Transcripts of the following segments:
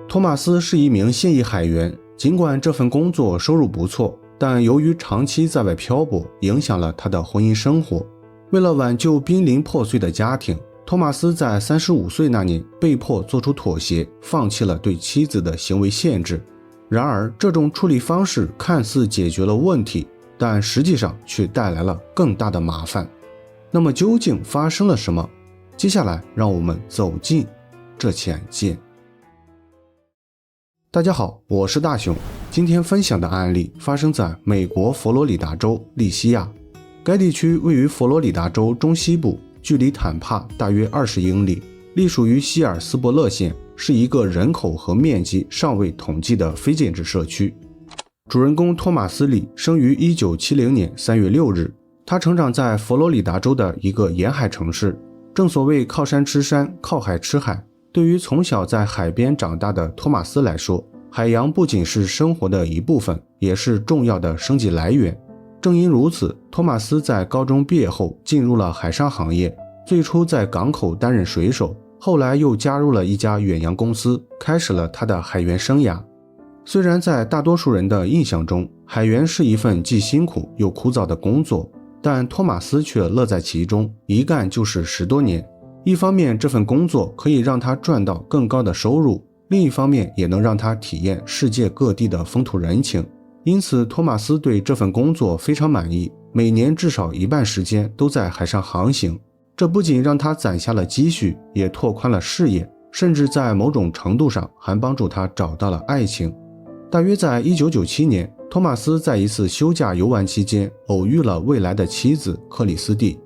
托马斯是一名现役海员，尽管这份工作收入不错，但由于长期在外漂泊，影响了他的婚姻生活。为了挽救濒临破碎的家庭，托马斯在35岁那年被迫做出妥协，放弃了对妻子的行为限制。然而，这种处理方式看似解决了问题，但实际上却带来了更大的麻烦。那么究竟发生了什么？接下来让我们走进这起案件。大家好，我是大熊。今天分享的案例发生在美国佛罗里达州利西亚，该地区位于佛罗里达州中西部，距离坦帕大约20英里，隶属于希尔斯伯勒县，是一个人口和面积尚未统计的非建制社区。主人公托马斯·李生于1970年3月6日，他成长在佛罗里达州的一个沿海城市。正所谓靠山吃山，靠海吃海。对于从小在海边长大的托马斯来说，海洋不仅是生活的一部分，也是重要的生计来源。正因如此，托马斯在高中毕业后进入了海上行业，最初在港口担任水手，后来又加入了一家远洋公司，开始了他的海员生涯。虽然在大多数人的印象中，海员是一份既辛苦又枯燥的工作，但托马斯却乐在其中，一干就是10多年。一方面，这份工作可以让他赚到更高的收入，另一方面也能让他体验世界各地的风土人情。因此，托马斯对这份工作非常满意，每年至少一半时间都在海上航行。这不仅让他攒下了积蓄，也拓宽了视野，甚至在某种程度上还帮助他找到了爱情。大约在1997年，托马斯在一次休假游玩期间偶遇了未来的妻子克里斯蒂。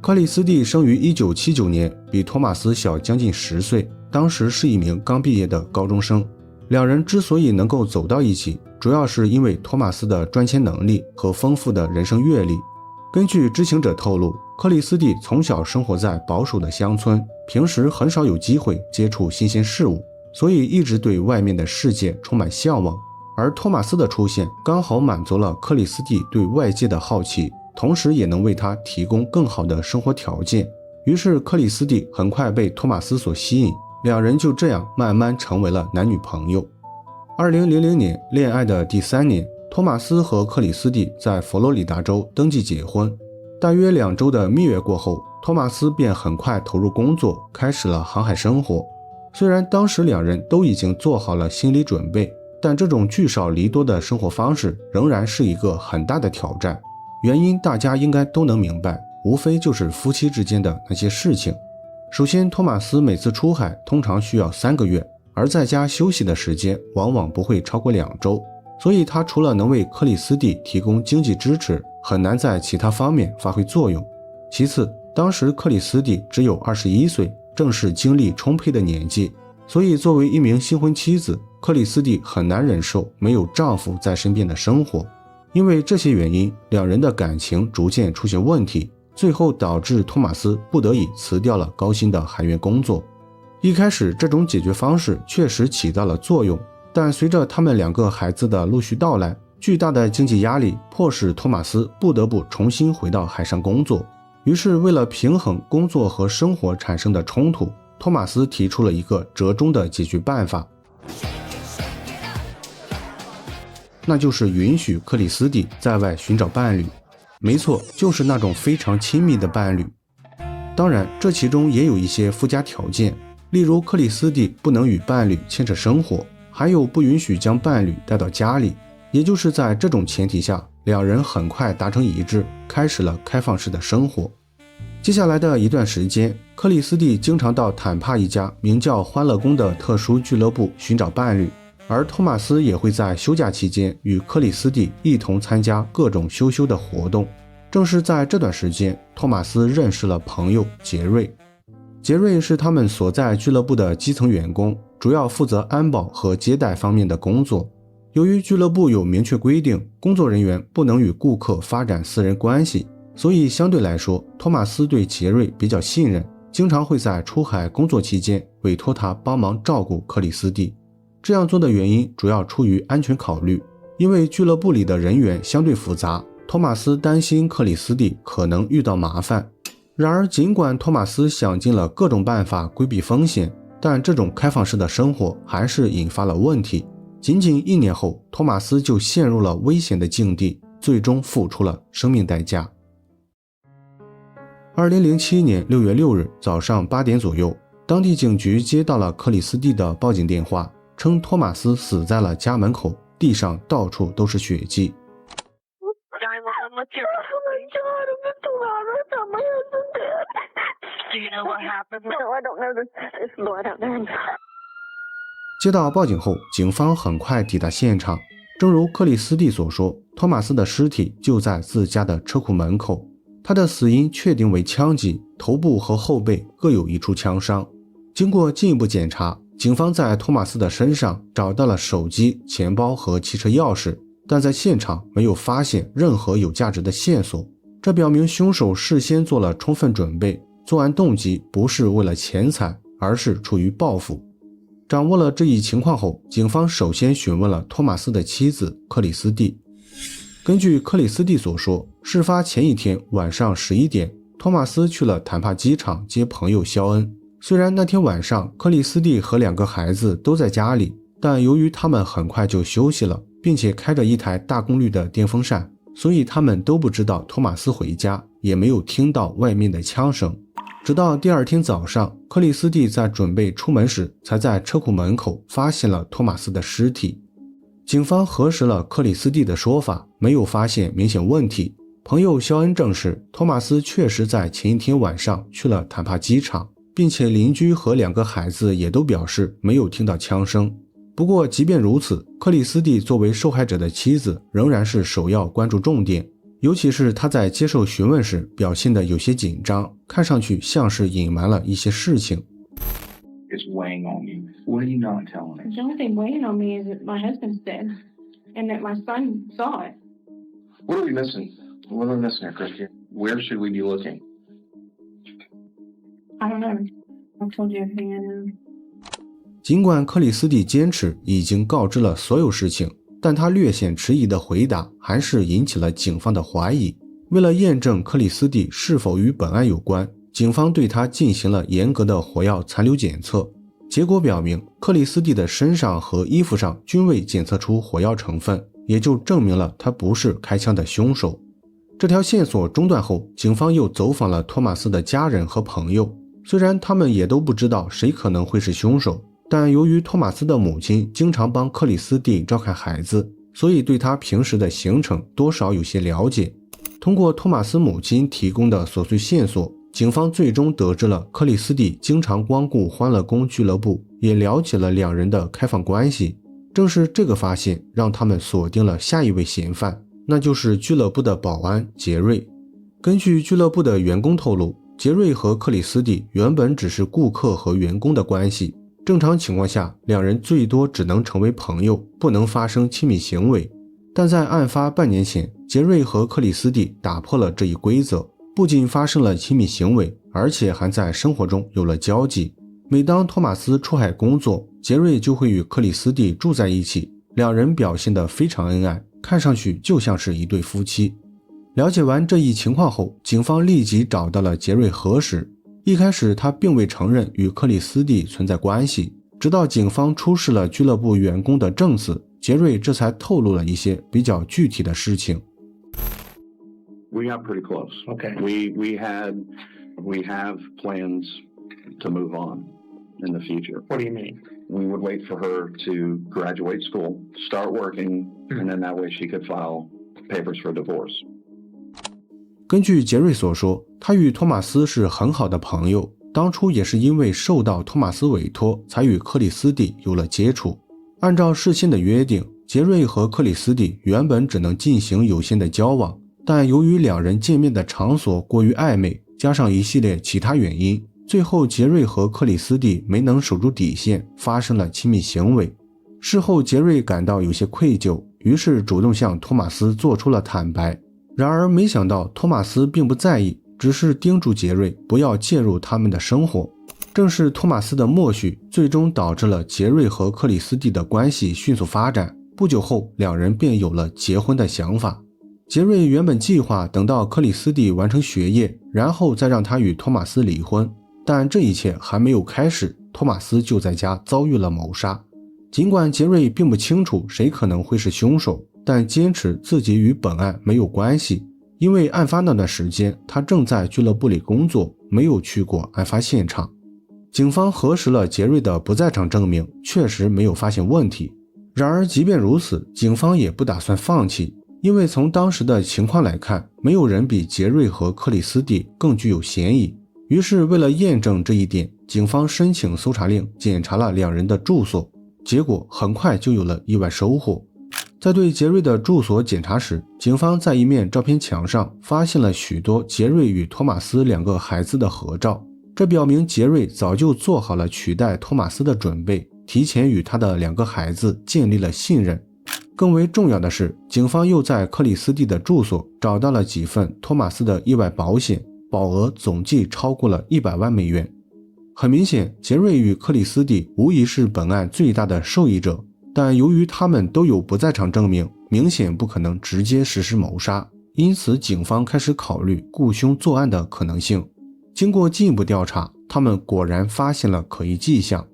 克里斯蒂生于1979年，比托马斯小将近10岁，当时是一名刚毕业的高中生。两人之所以能够走到一起，主要是因为托马斯的赚钱能力和丰富的人生阅历。根据知情者透露，克里斯蒂从小生活在保守的乡村，平时很少有机会接触新鲜事物，所以一直对外面的世界充满向往。而托马斯的出现刚好满足了克里斯蒂对外界的好奇，同时也能为他提供更好的生活条件。于是克里斯蒂很快被托马斯所吸引，两人就这样慢慢成为了男女朋友。2000年，恋爱的第3年，托马斯和克里斯蒂在佛罗里达州登记结婚。大约2周的蜜月过后，托马斯便很快投入工作，开始了航海生活。虽然当时两人都已经做好了心理准备，但这种聚少离多的生活方式仍然是一个很大的挑战。原因大家应该都能明白，无非就是夫妻之间的那些事情。首先，托马斯每次出海通常需要3个月，而在家休息的时间往往不会超过2周，所以他除了能为克里斯蒂提供经济支持，很难在其他方面发挥作用。其次，当时克里斯蒂只有21岁，正是精力充沛的年纪，所以作为一名新婚妻子，克里斯蒂很难忍受没有丈夫在身边的生活。因为这些原因，两人的感情逐渐出现问题，最后导致托马斯不得已辞掉了高薪的海员工作。一开始这种解决方式确实起到了作用，但随着他们2个孩子的陆续到来，巨大的经济压力迫使托马斯不得不重新回到海上工作。于是为了平衡工作和生活产生的冲突，托马斯提出了一个折中的解决办法，那就是允许克里斯蒂在外寻找伴侣。没错，就是那种非常亲密的伴侣。当然，这其中也有一些附加条件，例如克里斯蒂不能与伴侣牵扯生活，还有不允许将伴侣带到家里。也就是在这种前提下，两人很快达成一致，开始了开放式的生活。接下来的一段时间，克里斯蒂经常到坦帕一家名叫欢乐宫的特殊俱乐部寻找伴侣，而托马斯也会在休假期间与克里斯蒂一同参加各种羞的活动。正是在这段时间，托马斯认识了朋友杰瑞。杰瑞是他们所在俱乐部的基层员工，主要负责安保和接待方面的工作。由于俱乐部有明确规定，工作人员不能与顾客发展私人关系，所以相对来说，托马斯对杰瑞比较信任，经常会在出海工作期间委托他帮忙照顾克里斯蒂。这样做的原因主要出于安全考虑，因为俱乐部里的人员相对复杂，托马斯担心克里斯蒂可能遇到麻烦。然而，尽管托马斯想尽了各种办法规避风险，但这种开放式的生活还是引发了问题。仅仅1年后，托马斯就陷入了危险的境地，最终付出了生命代价。2007年6月6日早上8点左右，当地警局接到了克里斯蒂的报警电话，称托马斯死在了家门口，地上到处都是血迹。接到报警后，警方很快抵达现场。正如克里斯蒂所说，托马斯的尸体就在自家的车库门口，他的死因确定为枪击，头部和后背各有1处枪伤。经过进一步检查，警方在托马斯的身上找到了手机、钱包和汽车钥匙，但在现场没有发现任何有价值的线索，这表明凶手事先做了充分准备，作案动机不是为了钱财，而是出于报复。掌握了这一情况后，警方首先询问了托马斯的妻子克里斯蒂。根据克里斯蒂所说，事发前一天晚上11点，托马斯去了坦帕机场接朋友肖恩。虽然那天晚上克里斯蒂和2个孩子都在家里，但由于他们很快就休息了，并且开着一台大功率的电风扇，所以他们都不知道托马斯回家，也没有听到外面的枪声。直到第2天早上，克里斯蒂在准备出门时，才在车库门口发现了托马斯的尸体。警方核实了克里斯蒂的说法，没有发现明显问题。朋友肖恩证实，托马斯确实在前一天晚上去了坦帕机场，并且邻居和2个孩子也都表示没有听到枪声。不过即便如此，克里斯蒂作为受害者的妻子仍然是首要关注重点，尤其是她在接受询问时表现得有些紧张，看上去像是隐瞒了一些事情。It's weighing on you. What are you not telling us? The only thing weighing on me is that my husband's dead and that my son saw it. What are we missing? What are we missing here, Christian? Where should we be looking? I don't know. I've told you everything I know. 尽管克里斯蒂坚持已经告知了所有事情，但他略显迟疑的回答还是引起了警方的怀疑。为了验证克里斯蒂是否与本案有关，警方对他进行了严格的火药残留检测，结果表明克里斯蒂的身上和衣服上均未检测出火药成分，也就证明了他不是开枪的凶手。这条线索中断后，警方又走访了托马斯的家人和朋友，虽然他们也都不知道谁可能会是凶手，但由于托马斯的母亲经常帮克里斯蒂照看孩子，所以对他平时的行程多少有些了解。通过托马斯母亲提供的琐碎线索，警方最终得知了克里斯蒂经常光顾欢乐宫俱乐部，也了解了2人的开放关系。正是这个发现让他们锁定了下一位嫌犯，那就是俱乐部的保安杰瑞。根据俱乐部的员工透露，杰瑞和克里斯蒂原本只是顾客和员工的关系，正常情况下2人最多只能成为朋友，不能发生亲密行为。但在案发半年前，杰瑞和克里斯蒂打破了这一规则，不仅发生了亲密行为，而且还在生活中有了交集。每当托马斯出海工作，杰瑞就会与克里斯蒂住在一起，2人表现得非常恩爱，看上去就像是一对夫妻。了解完这一情况后，警方立即找到了杰瑞核实。一开始他并未承认与克里斯蒂存在关系，直到警方出示了俱乐部员工的证词，杰瑞这才透露了一些比较具体的事情。We got pretty close. Okay. We have plans to move on in the future. What do you mean? We would wait for her to graduate school, start working, and then that way she could file papers for divorce. 根据杰瑞所说，他与托马斯是很好的朋友，当初也是因为受到托马斯委托，才与克里斯蒂有了接触。按照事先的约定，杰瑞和克里斯蒂原本只能进行有限的交往，但由于2人见面的场所过于暧昧，加上一系列其他原因，最后杰瑞和克里斯蒂没能守住底线，发生了亲密行为。事后杰瑞感到有些愧疚，于是主动向托马斯做出了坦白。然而没想到托马斯并不在意，只是叮嘱杰瑞不要介入他们的生活。正是托马斯的默许，最终导致了杰瑞和克里斯蒂的关系迅速发展。不久后，2人便有了结婚的想法。杰瑞原本计划等到克里斯蒂完成学业，然后再让他与托马斯离婚，但这一切还没有开始，托马斯就在家遭遇了谋杀。尽管杰瑞并不清楚谁可能会是凶手，但坚持自己与本案没有关系，因为案发那段时间他正在俱乐部里工作，没有去过案发现场。警方核实了杰瑞的不在场证明，确实没有发现问题。然而即便如此，警方也不打算放弃，因为从当时的情况来看，没有人比杰瑞和克里斯蒂更具有嫌疑。于是为了验证这一点，警方申请搜查令，检查了两人的住所。结果很快就有了意外收获。在对杰瑞的住所检查时，警方在一面照片墙上发现了许多杰瑞与托马斯两个孩子的合照，这表明杰瑞早就做好了取代托马斯的准备，提前与他的两个孩子建立了信任。更为重要的是，警方又在克里斯蒂的住所找到了几份托马斯的意外保险，保额总计超过了100万美元。很明显，杰瑞与克里斯蒂无疑是本案最大的受益者，但由于他们都有不在场证明，明显不可能直接实施谋杀，因此警方开始考虑雇凶作案的可能性。经过进一步调查，他们果然发现了可疑迹象。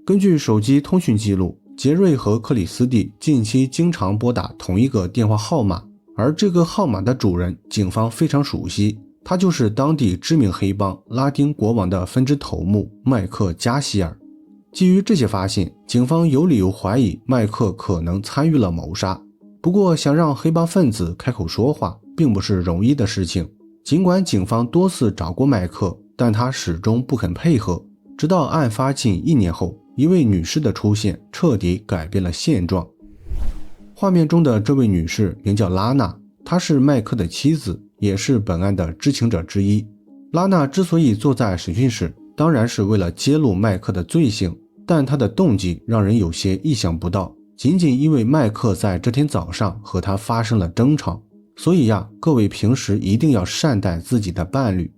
根据手机通讯记录，杰瑞和克里斯蒂近期经常拨打同一个电话号码，而这个号码的主人警方非常熟悉，他就是当地知名黑帮拉丁国王的分支头目麦克加希尔。基于这些发现，警方有理由怀疑麦克可能参与了谋杀。不过想让黑帮分子开口说话并不是容易的事情，尽管警方多次找过麦克，但他始终不肯配合。直到案发近1年后，一位女士的出现彻底改变了现状。画面中的这位女士名叫拉娜，她是麦克的妻子，也是本案的知情者之一。拉娜之所以坐在审讯室，当然是为了揭露麦克的罪行，但她的动机让人有些意想不到，仅仅因为麦克在这天早上和她发生了争吵。所以呀，各位平时一定要善待自己的伴侣。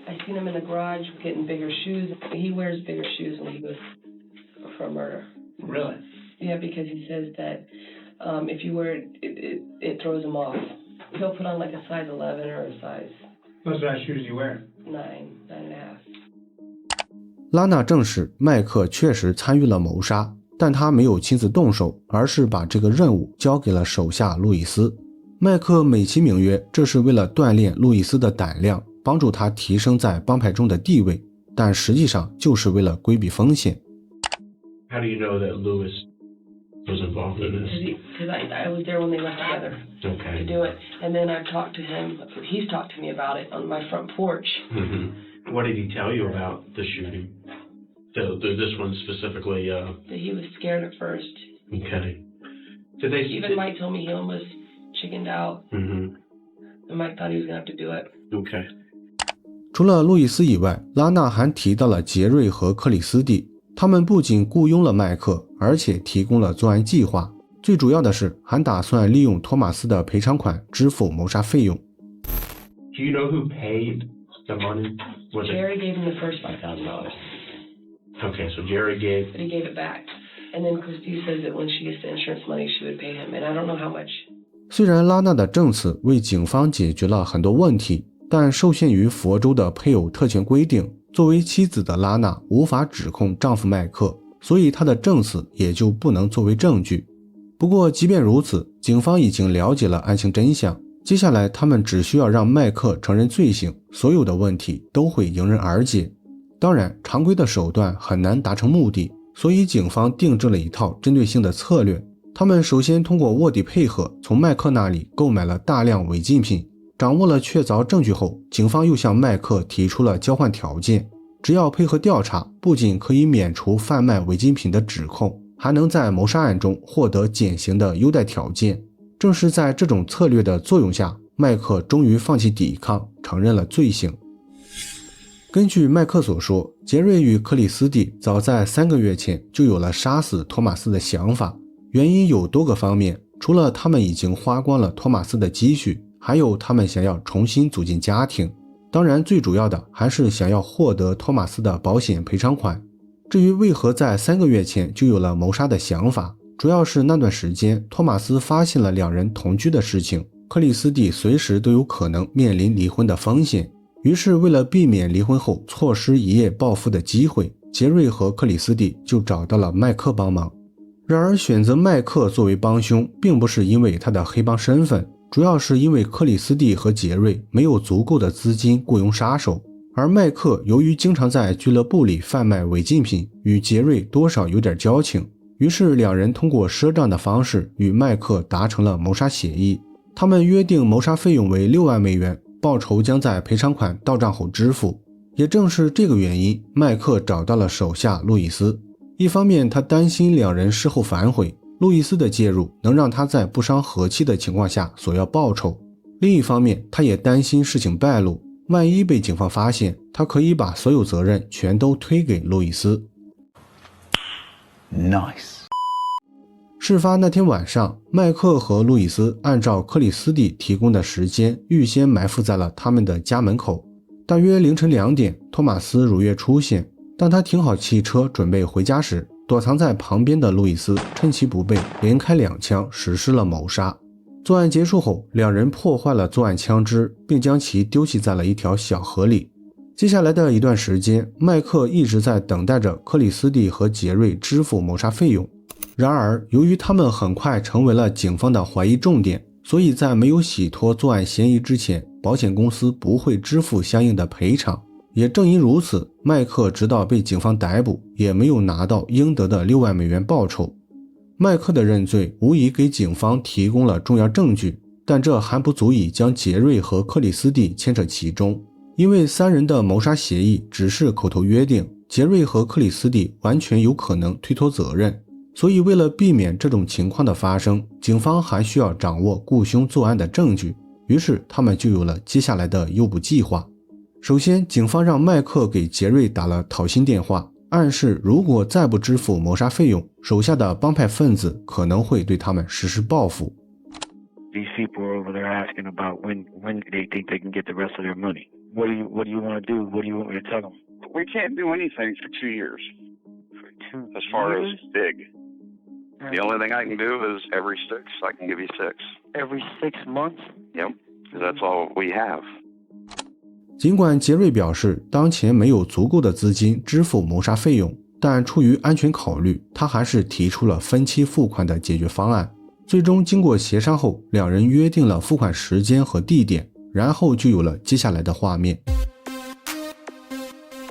I seen him in the garage getting bigger shoes. He wears bigger shoes when he goes for murder. Really? Yeah, because he says that if you wear it throws him off. He'll put on like a size 11 or a size What size shoes do you wear? 9.5. 拉娜证实麦克确实参与了谋杀，但他没有亲自动手，而是把这个任务交给了手下路易斯。麦克美其名曰这是为了锻炼路易斯的胆量，帮助他提升在帮派中的地位，但实际上就是为了规避风险。 How do you know that Lewis was involved in this? Because I was there when they left together to Okay. do it. And then I've talked to him. He's talked to me about it on my front porch. What did he tell you about the shooting? This one specifically, That he was scared at first. okay. Did they... Even Mike told me he almost chickened out. And Mike thought he was going to have to do it. Okay. 除了路易斯以外，拉娜还提到了杰瑞和克里斯蒂，他们不仅雇佣了麦克，而且提供了作案计划，最主要的是还打算利用托马斯的赔偿款支付谋杀费用。 Do you know who paid the money? Was Jerry gave him the first $5,000. Okay, so Jerry gave... But he gave it back. And then Christy says that when she gets the insurance money, she would pay him. And I don't know how much. 虽然拉娜的证词为警方解决了很多问题，但受限于佛州的配偶特权规定，作为妻子的拉娜无法指控丈夫麦克，所以她的证词也就不能作为证据。不过即便如此，警方已经了解了案情真相，接下来他们只需要让麦克承认罪行，所有的问题都会迎刃而解。当然，常规的手段很难达成目的，所以警方定制了一套针对性的策略。他们首先通过卧底配合，从麦克那里购买了大量违禁品。掌握了确凿证据后，警方又向麦克提出了交换条件，只要配合调查，不仅可以免除贩卖违禁品的指控，还能在谋杀案中获得减刑的优待条件。正是在这种策略的作用下，麦克终于放弃抵抗，承认了罪行。根据麦克所说，杰瑞与克里斯蒂早在3个月前就有了杀死托马斯的想法，原因有多个方面，除了他们已经花光了托马斯的积蓄，还有他们想要重新组建家庭，当然最主要的还是想要获得托马斯的保险赔偿款。至于为何在3个月前就有了谋杀的想法，主要是那段时间托马斯发现了两人同居的事情，克里斯蒂随时都有可能面临离婚的风险，于是为了避免离婚后错失一夜暴富的机会，杰瑞和克里斯蒂就找到了麦克帮忙。然而选择麦克作为帮凶并不是因为他的黑帮身份，主要是因为克里斯蒂和杰瑞没有足够的资金雇佣杀手，而麦克由于经常在俱乐部里贩卖违禁品，与杰瑞多少有点交情，于是两人通过赊账的方式与麦克达成了谋杀协议。他们约定谋杀费用为6万美元，报酬将在赔偿款到账后支付。也正是这个原因，麦克找到了手下路易斯。一方面他担心两人事后反悔，路易斯的介入能让他在不伤和气的情况下索要报酬。另一方面他也担心事情败露，万一被警方发现，他可以把所有责任全都推给路易斯。 Nice。事发那天晚上，麦克和路易斯按照克里斯蒂提供的时间预先埋伏在了他们的家门口。大约凌晨2点，托马斯如约出现。当他停好汽车准备回家时，躲藏在旁边的路易斯趁其不备，连开2枪实施了谋杀。作案结束后，两人破坏了作案枪支，并将其丢弃在了一条小河里。接下来的一段时间，麦克一直在等待着克里斯蒂和杰瑞支付谋杀费用。然而，由于他们很快成为了警方的怀疑重点，所以在没有洗脱作案嫌疑之前，保险公司不会支付相应的赔偿。也正因如此，麦克直到被警方逮捕，也没有拿到应得的6万美元报酬。麦克的认罪无疑给警方提供了重要证据，但这还不足以将杰瑞和克里斯蒂牵扯其中。因为3人的谋杀协议只是口头约定，杰瑞和克里斯蒂完全有可能推脱责任。所以为了避免这种情况的发生，警方还需要掌握雇凶作案的证据，于是他们就有了接下来的诱捕计划。首先，警方让麦克给杰瑞打了讨薪电话，暗示如果再不支付谋杀费用，手下的帮派分子可能会对他们实施报复。 These people are over there asking about when they think they can get the rest of their money. What do you want to do? What do you want me to tell them? We can't do anything for 2 years. For 2 As far as years? big. The only thing I can do is every 6, I can give you 6. Every 6 months? Yep, 'cause that's all we have. 尽管杰瑞表示当前没有足够的资金支付谋杀费用，但出于安全考虑，他还是提出了分期付款的解决方案。最终经过协商后，两人约定了付款时间和地点，然后就有了接下来的画面。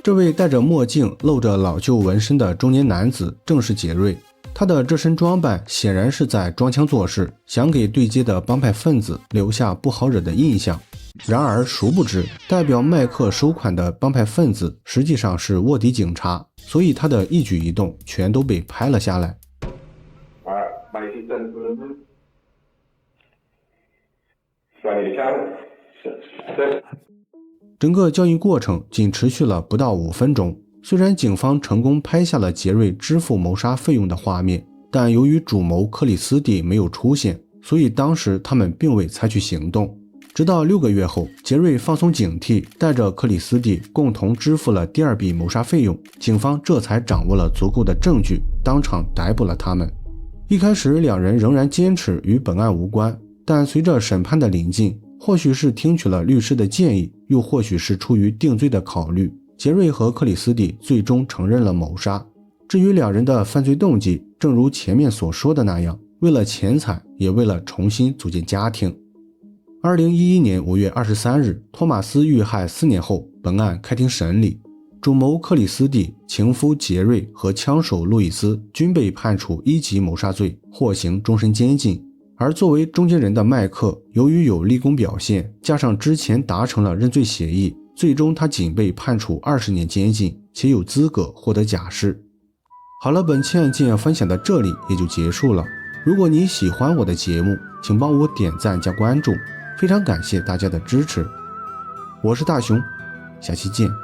这位戴着墨镜、露着老旧纹身的中年男子正是杰瑞。他的这身装扮显然是在装腔作势，想给对接的帮派分子留下不好惹的印象。然而殊不知，代表麦克收款的帮派分子实际上是卧底警察，所以他的一举一动全都被拍了下来。整个交易过程仅持续了不到5分钟。虽然警方成功拍下了杰瑞支付谋杀费用的画面，但由于主谋克里斯蒂没有出现，所以当时他们并未采取行动。直到6个月后，杰瑞放松警惕，带着克里斯蒂共同支付了第2笔谋杀费用，警方这才掌握了足够的证据，当场逮捕了他们。一开始两人仍然坚持与本案无关，但随着审判的临近，或许是听取了律师的建议，又或许是出于定罪的考虑，杰瑞和克里斯蒂最终承认了谋杀。至于两人的犯罪动机，正如前面所说的那样，为了钱财，也为了重新组建家庭。2011年5月23日，托马斯遇害4年后，本案开庭审理。主谋克里斯蒂、情夫杰瑞和枪手路易斯均被判处1级谋杀罪，获刑终身监禁。而作为中间人的麦克，由于有立功表现，加上之前达成了认罪协议，最终他仅被判处20年监禁，且有资格获得假释。好了，本期案件分享到这里也就结束了。如果你喜欢我的节目，请帮我点赞加关注，非常感谢大家的支持。我是大熊，下期见。